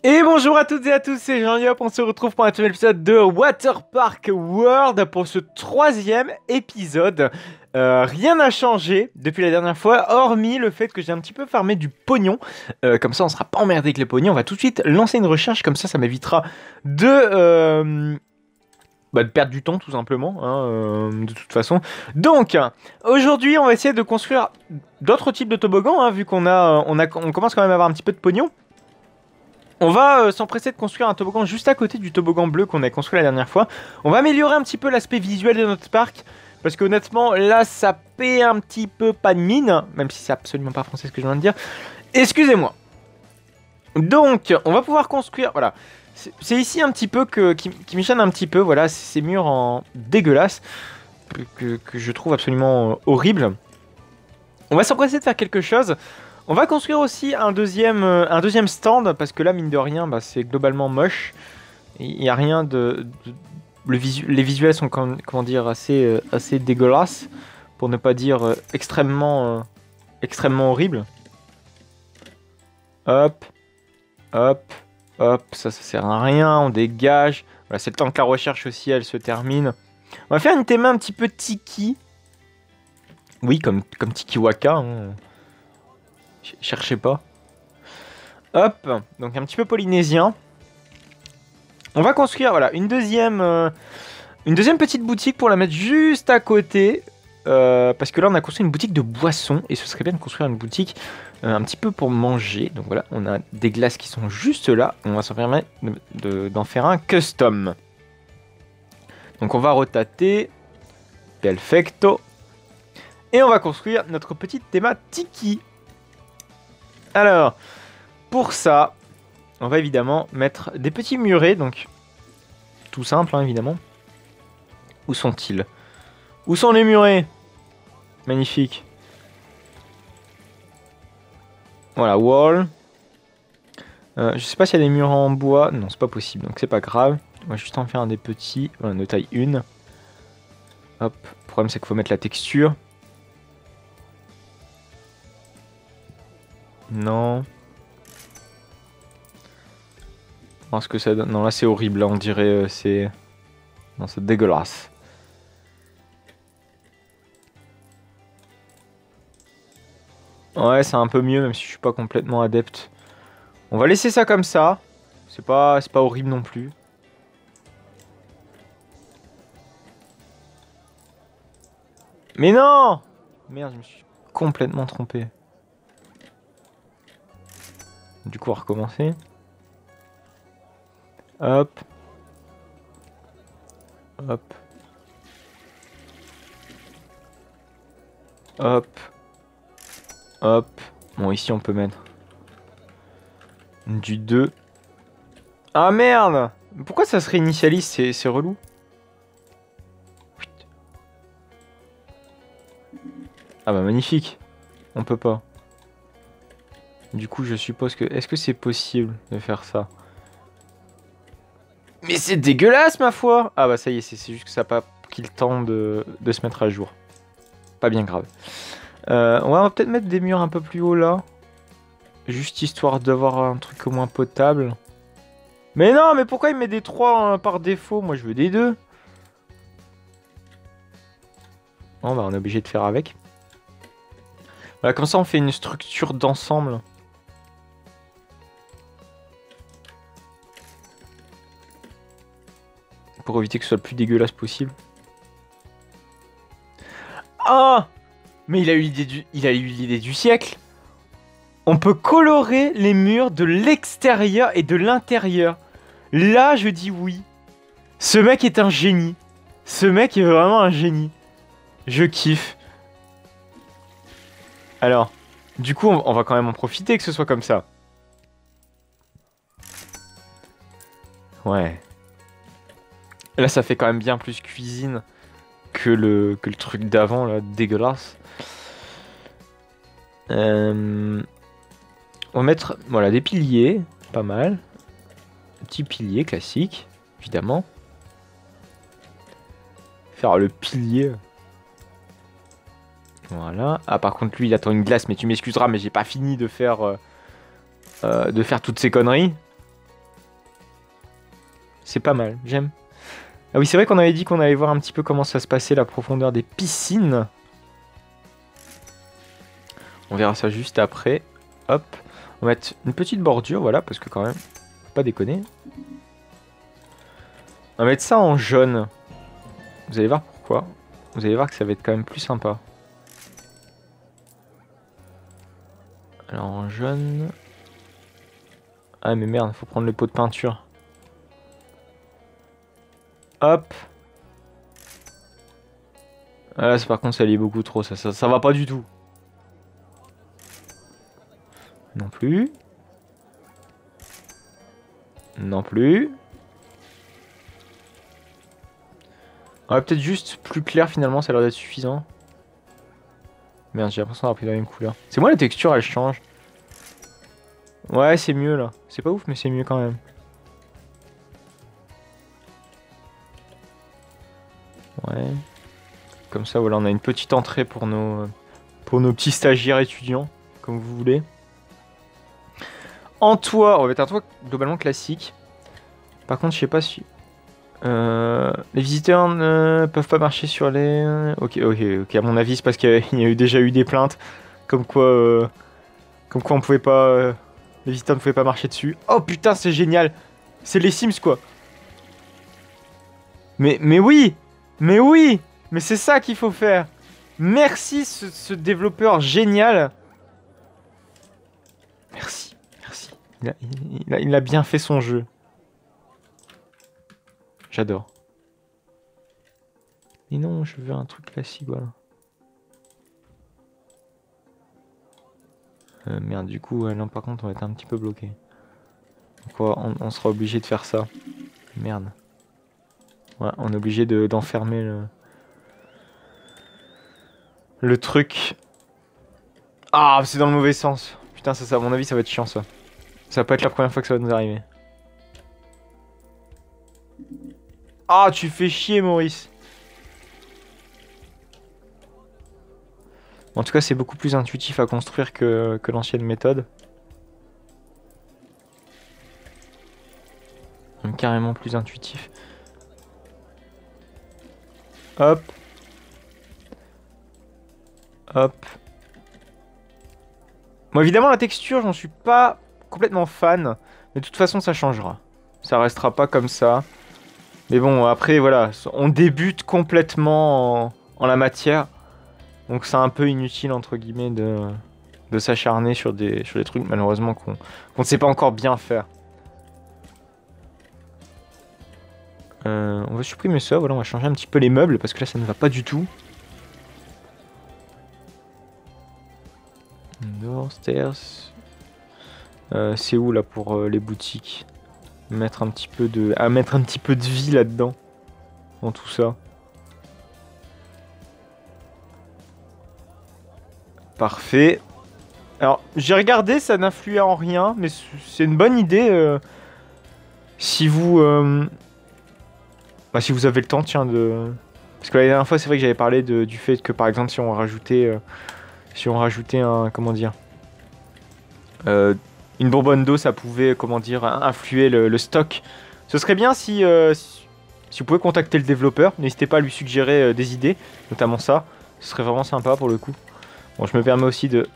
Et bonjour à toutes et à tous, c'est Jean-Yop, on se retrouve pour un nouvel épisode de Waterpark World pour ce troisième épisode. Rien n'a changé depuis la dernière fois, hormis le fait que j'ai un petit peu farmé du pognon. Comme ça on sera pas emmerdé avec les pognons, on va tout de suite lancer une recherche, comme ça m'évitera de perdre du temps tout simplement, hein, de toute façon. Donc, aujourd'hui on va essayer de construire d'autres types de toboggans, hein, vu on commence quand même à avoir un petit peu de pognon. On va s'empresser de construire un toboggan juste à côté du toboggan bleu qu'on a construit la dernière fois. On va améliorer un petit peu l'aspect visuel de notre parc. Parce qu'honnêtement, là, ça paie un petit peu pas de mine. Même si c'est absolument pas français ce que je viens de dire. Excusez-moi. Donc, on va pouvoir construire... Voilà. C'est ici un petit peu qui me gêne un petit peu. Voilà, ces murs en dégueulasse. Que je trouve absolument horrible. On va s'empresser de faire quelque chose. On va construire aussi un deuxième stand, parce que là, mine de rien, bah, c'est globalement moche. Il n'y a rien les visuels sont, comment dire, assez dégueulasses, pour ne pas dire extrêmement horribles. Hop, hop, hop, ça sert à rien, on dégage. Voilà, c'est le temps que la recherche aussi, elle se termine. On va faire une thème un petit peu tiki. Oui, comme Tiki Waka, hein. Cherchez pas. Hop, donc un petit peu polynésien. On va construire voilà, une deuxième petite boutique pour la mettre juste à côté. Parce que là, on a construit une boutique de boissons. Et ce serait bien de construire une boutique un petit peu pour manger. Donc voilà, on a des glaces qui sont juste là. On va s'en permettre d'en faire un custom. Donc on va retater. Perfecto. Et on va construire notre petite théma Tiki. Alors, pour ça, on va évidemment mettre des petits murets, donc tout simple, hein, évidemment. Où sont-ils? Où sont les murets? Magnifique. Voilà, wall. Je sais pas s'il y a des murs en bois. Non, c'est pas possible, donc c'est pas grave. On va juste en faire un des petits. Voilà, de taille 1. Hop, le problème c'est qu'il faut mettre la texture. Non. Non, ce que ça donne. Non, là c'est horrible. Là on dirait c'est. Non, c'est dégueulasse. Ouais, c'est un peu mieux, même si je suis pas complètement adepte. On va laisser ça comme ça. C'est pas horrible non plus. Mais non! Merde, je me suis complètement trompé. Du coup, on va recommencer. Hop. Hop. Hop. Hop. Bon, ici, on peut mettre du 2. Ah merde! Pourquoi ça se réinitialise? C'est relou. Ah bah magnifique. On peut pas. Du coup, je suppose que... Est-ce que c'est possible de faire ça? Mais c'est dégueulasse, ma foi! Ah bah ça y est, c'est juste que ça n'a pas pris le temps de se mettre à jour. Pas bien grave. On va peut-être mettre des murs un peu plus haut là. Juste histoire d'avoir un truc au moins potable. Mais non, mais pourquoi il met des 3 par défaut? Moi je veux des 2. Bon bah on est obligé de faire avec. Voilà, comme ça on fait une structure d'ensemble. Pour éviter que ce soit le plus dégueulasse possible. Ah! Mais il a eu l'idée du siècle. On peut colorer les murs de l'extérieur et de l'intérieur. Là, je dis oui. Ce mec est un génie. Ce mec est vraiment un génie. Je kiffe. Alors, du coup, on va quand même en profiter que ce soit comme ça. Ouais. Là, ça fait quand même bien plus cuisine que le truc d'avant, là, dégueulasse. On va mettre, voilà, des piliers, pas mal. Un petit pilier classique, évidemment. Faire le pilier. Voilà. Ah, par contre, lui, il attend une glace, mais tu m'excuseras, mais j'ai pas fini de faire toutes ces conneries. C'est pas mal, j'aime. Ah oui, c'est vrai qu'on avait dit qu'on allait voir un petit peu comment ça se passait, la profondeur des piscines. On verra ça juste après. Hop. On va mettre une petite bordure, voilà, parce que quand même, faut pas déconner. On va mettre ça en jaune. Vous allez voir pourquoi. Vous allez voir que ça va être quand même plus sympa. Alors en jaune... Ah mais merde, faut prendre le pot de peinture. Hop. Ah là, par contre, ça lie beaucoup trop, ça va pas du tout. Non plus. Non plus. Ouais, peut-être juste plus clair finalement, ça a l'air d'être suffisant. Merde, j'ai l'impression d'avoir pris la même couleur. C'est moi la texture, elle change. Ouais, c'est mieux là. C'est pas ouf, mais c'est mieux quand même. Ouais. Comme ça, voilà, on a une petite entrée pour nos petits stagiaires étudiants, comme vous voulez. En toit, on va mettre un toit globalement classique. Par contre, je sais pas si... les visiteurs ne peuvent pas marcher sur les... Ok, à mon avis, c'est parce qu'il y a déjà eu des plaintes. Comme quoi on pouvait pas... les visiteurs ne pouvaient pas marcher dessus. Oh putain, c'est génial! C'est les Sims, quoi! Mais oui! Mais oui! Mais c'est ça qu'il faut faire! Merci, ce développeur génial! Merci. Il a bien fait son jeu. J'adore. Mais non, je veux un truc classique, voilà. Merde, du coup, là par contre, on va être un petit peu bloqué. Donc on sera obligé de faire ça. Merde. Ouais, on est obligé d'enfermer le truc. Ah, c'est dans le mauvais sens. Putain, ça, à mon avis, ça va être chiant, ça. Ça va pas être la première fois que ça va nous arriver. Ah, tu fais chier, Maurice. En tout cas, c'est beaucoup plus intuitif à construire que l'ancienne méthode. Même carrément plus intuitif. Hop. Hop. Bon, évidemment, la texture, j'en suis pas complètement fan. Mais de toute façon, ça changera. Ça restera pas comme ça. Mais bon, après, voilà. On débute complètement en la matière. Donc c'est un peu inutile, entre guillemets, de s'acharner sur des trucs, malheureusement, qu'on ne sait pas encore bien faire. On va supprimer ça, voilà, on va changer un petit peu les meubles, parce que là, ça ne va pas du tout. Downstairs. C'est où, là, pour les boutiques? Mettre un petit peu de vie là-dedans. Dans tout ça. Parfait. Alors, j'ai regardé, ça n'influait en rien, mais c'est une bonne idée si vous... si vous avez le temps, tiens, de... Parce que la dernière fois, c'est vrai que j'avais parlé du fait que, par exemple, si on rajoutait un... Comment dire une bonbonne d'eau, ça pouvait, comment dire, influer le stock. Ce serait bien si vous pouvez contacter le développeur. N'hésitez pas à lui suggérer des idées, notamment ça. Ce serait vraiment sympa pour le coup. Bon, je me permets aussi de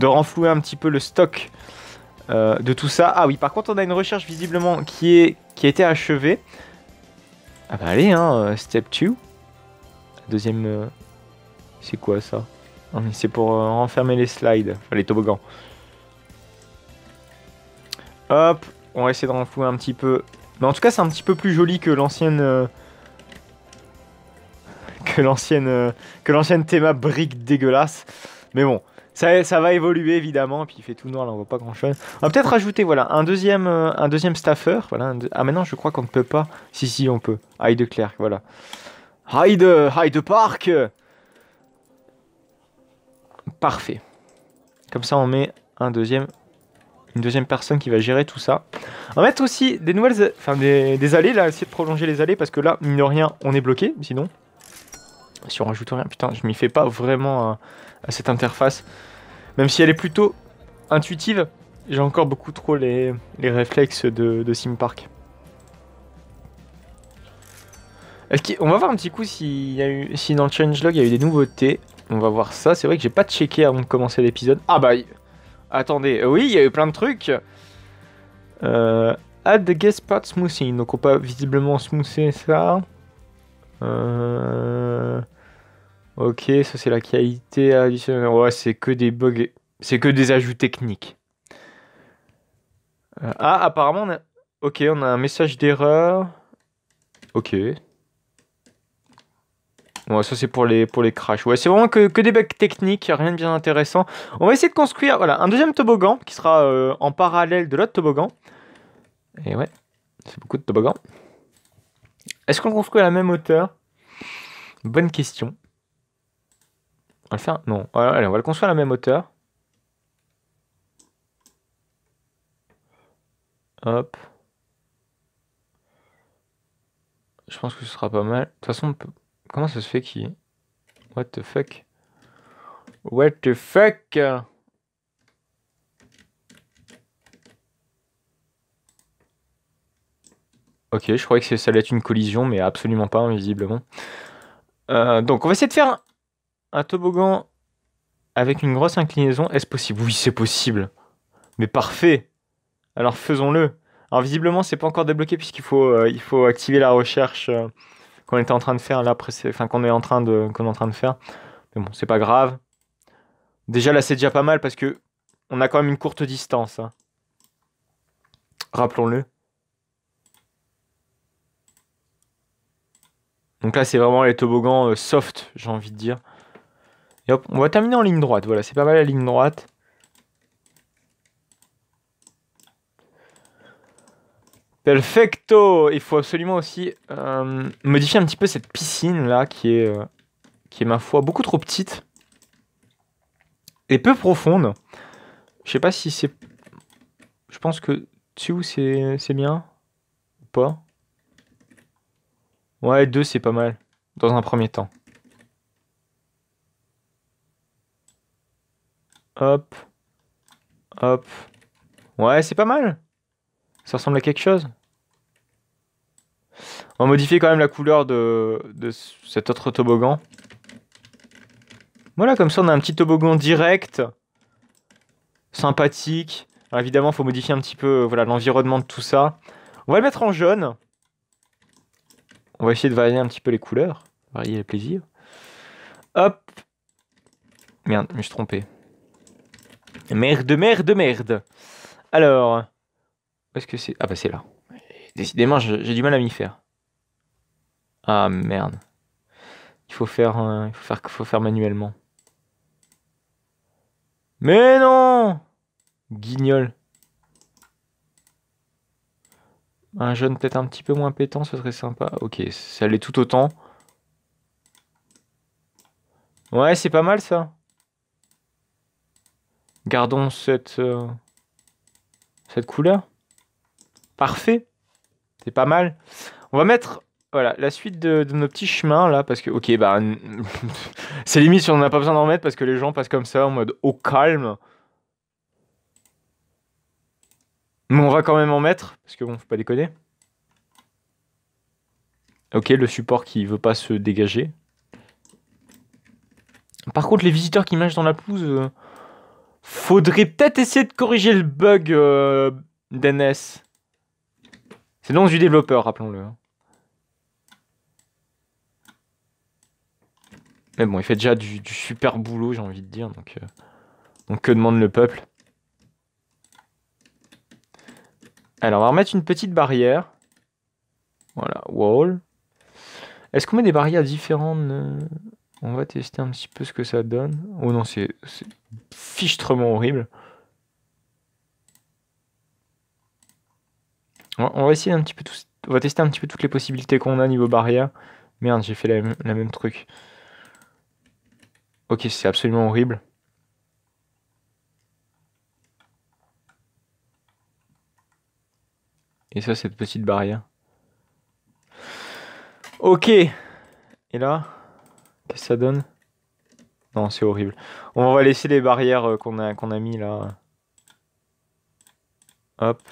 renflouer un petit peu le stock de tout ça. Ah oui, par contre, on a une recherche visiblement qui a été achevée. Ah bah allez, hein, step 2. Deuxième... c'est quoi ça? C'est pour renfermer les slides, enfin les toboggans. Hop, on va essayer de renflouer un petit peu. Mais en tout cas, c'est un petit peu plus joli que l'ancienne... que l'ancienne théma brique dégueulasse. Mais bon, ça va évoluer évidemment. Et puis il fait tout noir, là on voit pas grand chose. On va peut-être rajouter voilà, un deuxième staffer. Voilà, ah maintenant je crois qu'on ne peut pas. Si, on peut. Hyde Clerk, voilà. Hyde Park. Parfait. Comme ça on met une deuxième personne qui va gérer tout ça. On va mettre aussi des nouvelles... Enfin des allées là, essayer de prolonger les allées. Parce que là, mine de rien, on est bloqué sinon. Si on rajoute rien, putain, je m'y fais pas vraiment à cette interface. Même si elle est plutôt intuitive, j'ai encore beaucoup trop les réflexes de SimPark. On va voir un petit coup si dans le changelog il y a eu des nouveautés. On va voir ça. C'est vrai que j'ai pas checké avant de commencer l'épisode. Ah bah, attendez. Oui, il y a eu plein de trucs. Add the guest part smoothing. Donc on peut visiblement smoother ça. Ok, ça c'est la qualité additionnelle. Ouais, c'est que des bugs. C'est que des ajouts techniques. Apparemment on a... Ok, on a un message d'erreur. Ok. Ouais, ça c'est pour les crashs. Ouais, c'est vraiment que des bugs techniques, rien de bien intéressant. On va essayer de construire voilà, un deuxième toboggan qui sera en parallèle de l'autre toboggan. Et ouais, c'est beaucoup de toboggans. Est-ce qu'on construit à la même hauteur? Bonne question. On va le faire? Non. Allez, on va le construire à la même hauteur. Hop. Je pense que ce sera pas mal. De toute façon, comment ça se fait qu'il... What the fuck? What the fuck? Ok, je croyais que ça allait être une collision, mais absolument pas, visiblement. Donc, on va essayer de faire un toboggan avec une grosse inclinaison. Est-ce possible? Oui, c'est possible. Mais parfait. Alors, faisons-le. Alors, visiblement, c'est pas encore débloqué puisqu'il faut activer la recherche qu'on était en train de faire là, enfin, qu'on est en train de faire. Mais bon, c'est pas grave. Déjà, là, c'est déjà pas mal parce que on a quand même une courte distance, hein. Rappelons-le. Donc là, c'est vraiment les toboggans soft, j'ai envie de dire. Et hop, on va terminer en ligne droite. Voilà, c'est pas mal la ligne droite. Perfecto! Il faut absolument aussi modifier un petit peu cette piscine là qui est ma foi beaucoup trop petite et peu profonde. Je sais pas si c'est... Je pense que dessus c'est bien ou pas. Ouais, 2 c'est pas mal dans un premier temps. Hop, hop. Ouais, c'est pas mal. Ça ressemble à quelque chose. On va modifier quand même la couleur de cet autre toboggan. Voilà, comme ça on a un petit toboggan direct, sympathique. Alors évidemment, il faut modifier un petit peu voilà, l'environnement de tout ça. On va le mettre en jaune. On va essayer de varier un petit peu les couleurs. Varier les plaisirs. Hop. Merde, je me suis trompé. Merde, merde, merde. Alors, où est-ce que c'est? Ah bah c'est là. Décidément, j'ai du mal à m'y faire. Ah merde. Faut faire manuellement. Mais non! Guignol. Un jaune peut-être un petit peu moins pétant, ce serait sympa. Ok, ça l'est tout autant. Ouais, c'est pas mal ça. Gardons cette couleur. Parfait. C'est pas mal. On va mettre voilà, la suite de nos petits chemins là, parce que, ok, bah, c'est limite si on n'a pas besoin d'en mettre parce que les gens passent comme ça en mode au calme. Mais on va quand même en mettre, parce que bon, faut pas déconner. Ok, le support qui veut pas se dégager. Par contre, les visiteurs qui nagent dans la pelouse, faudrait peut-être essayer de corriger le bug d'NS. C'est le nom du développeur, rappelons-le. Mais bon, il fait déjà du super boulot, j'ai envie de dire. Donc que demande le peuple? Alors, on va remettre une petite barrière. Voilà, wall. Est-ce qu'on met des barrières différentes? On va tester un petit peu ce que ça donne. Oh non, c'est fichtrement horrible. On va essayer un petit peu tout... On va tester un petit peu toutes les possibilités qu'on a niveau barrière. Merde, j'ai fait la même truc. Ok, c'est absolument horrible. Et ça, cette petite barrière. Ok. Et là, qu'est-ce que ça donne? Non, c'est horrible. On va laisser les barrières qu'on a mis là. Hop.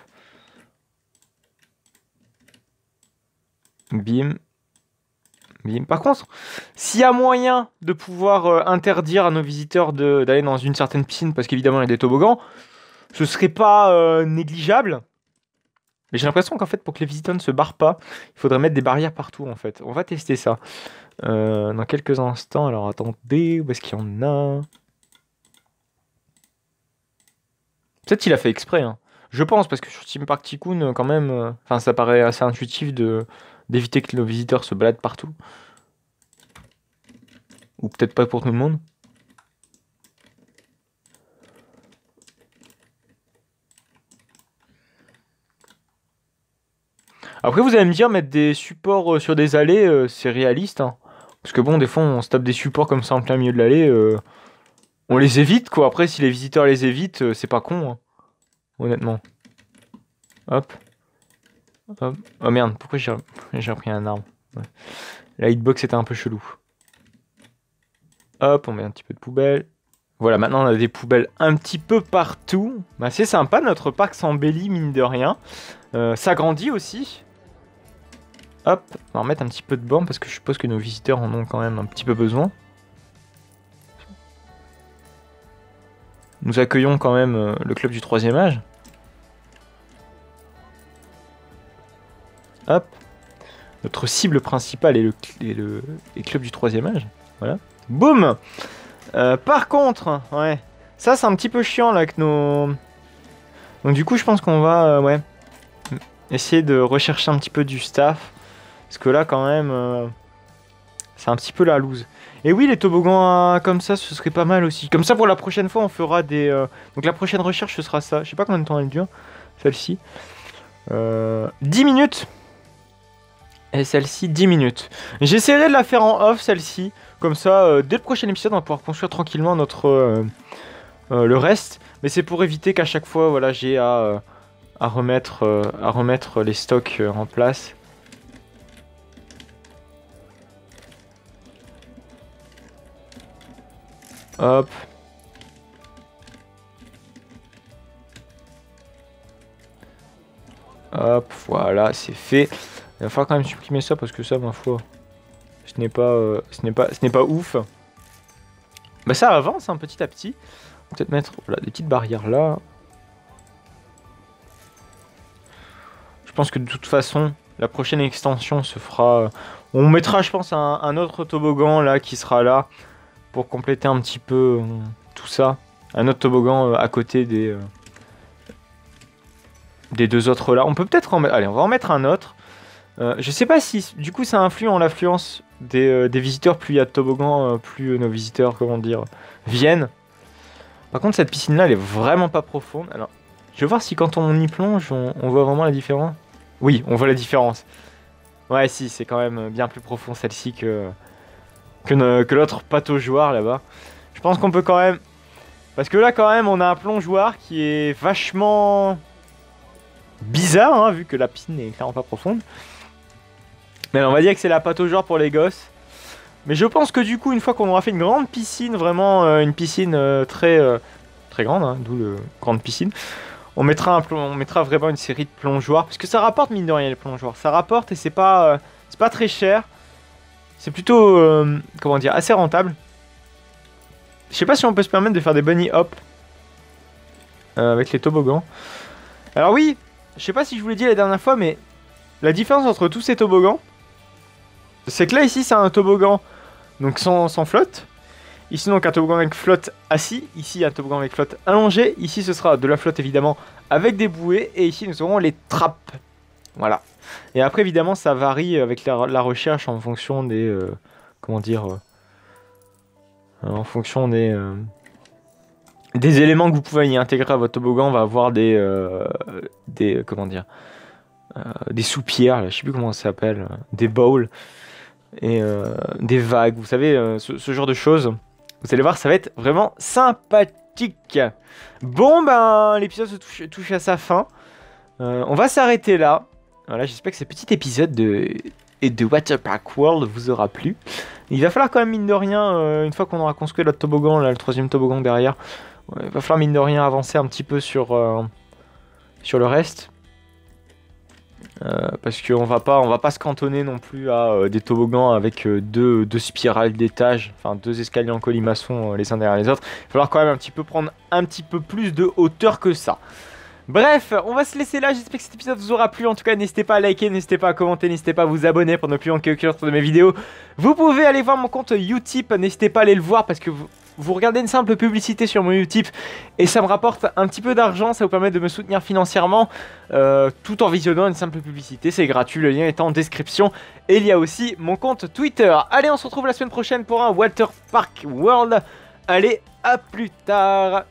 Bim. Par contre, s'il y a moyen de pouvoir interdire à nos visiteurs d'aller dans une certaine piscine, parce qu'évidemment il y a des toboggans, ce serait pas négligeable. Mais j'ai l'impression qu'en fait, pour que les visiteurs ne se barrent pas, il faudrait mettre des barrières partout en fait. On va tester ça. Dans quelques instants. Alors attendez, où est-ce qu'il y en a? Peut-être qu'il a fait exprès, hein. Je pense, parce que sur Team Park Tycoon, quand même, enfin, ça paraît assez intuitif d'éviter que nos visiteurs se baladent partout. Ou peut-être pas pour tout le monde. Après, vous allez me dire, mettre des supports sur des allées, c'est réaliste, hein. Parce que bon, des fois, on se tape des supports comme ça en plein milieu de l'allée. On les évite, quoi. Après, si les visiteurs les évitent, c'est pas con, hein. Honnêtement. Hop. Hop. Oh merde, pourquoi j'ai repris un arbre? Ouais. La hitbox était un peu chelou. Hop, on met un petit peu de poubelle. Voilà, maintenant on a des poubelles un petit peu partout. Bah, c'est sympa, notre parc s'embellit, mine de rien. S'agrandit aussi. Hop, on va remettre un petit peu de bornes parce que je suppose que nos visiteurs en ont quand même un petit peu besoin. Nous accueillons quand même le club du 3e âge. Hop. Notre cible principale est les clubs du 3e âge. Voilà. Boum. Par contre, ouais. Ça, c'est un petit peu chiant là que nos... Donc du coup, je pense qu'on va ouais, essayer de rechercher un petit peu du staff. Parce que là, quand même, c'est un petit peu la loose. Et oui, les toboggans comme ça, ce serait pas mal aussi. Comme ça, pour la prochaine fois, on fera des... Donc la prochaine recherche, ce sera ça. Je sais pas combien de temps elle dure, celle-ci. 10 minutes. Et celle-ci, 10 minutes. J'essaierai de la faire en off, celle-ci. Comme ça, dès le prochain épisode, on va pouvoir construire tranquillement notre le reste. Mais c'est pour éviter qu'à chaque fois, voilà, j'ai à remettre les stocks en place. Hop. Hop, voilà, c'est fait. Il va falloir quand même supprimer ça parce que ça, ma foi, ce n'est pas ouf. Bah ça avance hein, petit à petit. Peut-être mettre voilà, des petites barrières là. Je pense que de toute façon, la prochaine extension se fera... On mettra, je pense, un autre toboggan là qui sera là pour compléter un petit peu tout ça. Un autre toboggan à côté des deux autres là. On peut peut-être en mettre... Allez, on va en mettre un autre. Je sais pas si du coup ça influe en l'affluence des visiteurs. Plus il y a de toboggans, plus nos visiteurs, comment dire, viennent. Par contre, cette piscine là, elle est vraiment pas profonde. Alors, je vais voir si quand on y plonge, on voit vraiment la différence. Oui, on voit la différence. Ouais, si, c'est quand même bien plus profond celle-ci que l'autre pataugeoire là-bas. Je pense qu'on peut quand même... Parce que là, quand même, on a un plongeoir qui est vachement bizarre, hein, vu que la piscine est clairement pas profonde. Mais on va dire que c'est la pataugeoire pour les gosses. Mais je pense que du coup, une fois qu'on aura fait une grande piscine, vraiment une piscine très grande, hein, d'où le grande piscine, on mettra vraiment une série de plongeoires. Parce que ça rapporte, mine de rien, les plongeoires. Ça rapporte et c'est pas très cher. C'est plutôt, comment dire, assez rentable. Je sais pas si on peut se permettre de faire des bunny hop avec les toboggans. Alors oui, je sais pas si je vous l'ai dit la dernière fois, mais la différence entre tous ces toboggans, c'est que là, ici, c'est un toboggan donc sans flotte. Ici, donc, un toboggan avec flotte assis. Ici, un toboggan avec flotte allongé. Ici, ce sera de la flotte, évidemment, avec des bouées. Et ici, nous aurons les trappes. Voilà. Et après, évidemment, ça varie avec la recherche en fonction des... comment dire en fonction des éléments que vous pouvez y intégrer à votre toboggan. On va avoir des comment dire... des soupières, là, je sais plus comment ça s'appelle. Des bowls. Et des vagues. Vous savez, ce genre de choses. Vous allez voir, ça va être vraiment sympathique. Bon, ben, l'épisode se touche à sa fin. On va s'arrêter là. Voilà, j'espère que ce petit épisode de Water Park World vous aura plu. Il va falloir quand même, mine de rien, une fois qu'on aura construit notre toboggan, là, le 3e toboggan derrière, il va falloir, mine de rien, avancer un petit peu sur le reste. Parce qu'on va pas se cantonner non plus à des toboggans avec deux spirales d'étage, enfin 2 escaliers en colimaçon les uns derrière les autres. Il va falloir quand même un petit peu prendre un petit peu plus de hauteur que ça. Bref, on va se laisser là, j'espère que cet épisode vous aura plu. En tout cas, n'hésitez pas à liker, n'hésitez pas à commenter, n'hésitez pas à vous abonner pour ne plus manquer aucune autre de mes vidéos. Vous pouvez aller voir mon compte Utip, n'hésitez pas à aller le voir parce que vous regardez une simple publicité sur mon Utip et ça me rapporte un petit peu d'argent, ça vous permet de me soutenir financièrement tout en visionnant une simple publicité, c'est gratuit, le lien est en description. Et il y a aussi mon compte Twitter. Allez, on se retrouve la semaine prochaine pour un Water Park World. Allez, à plus tard.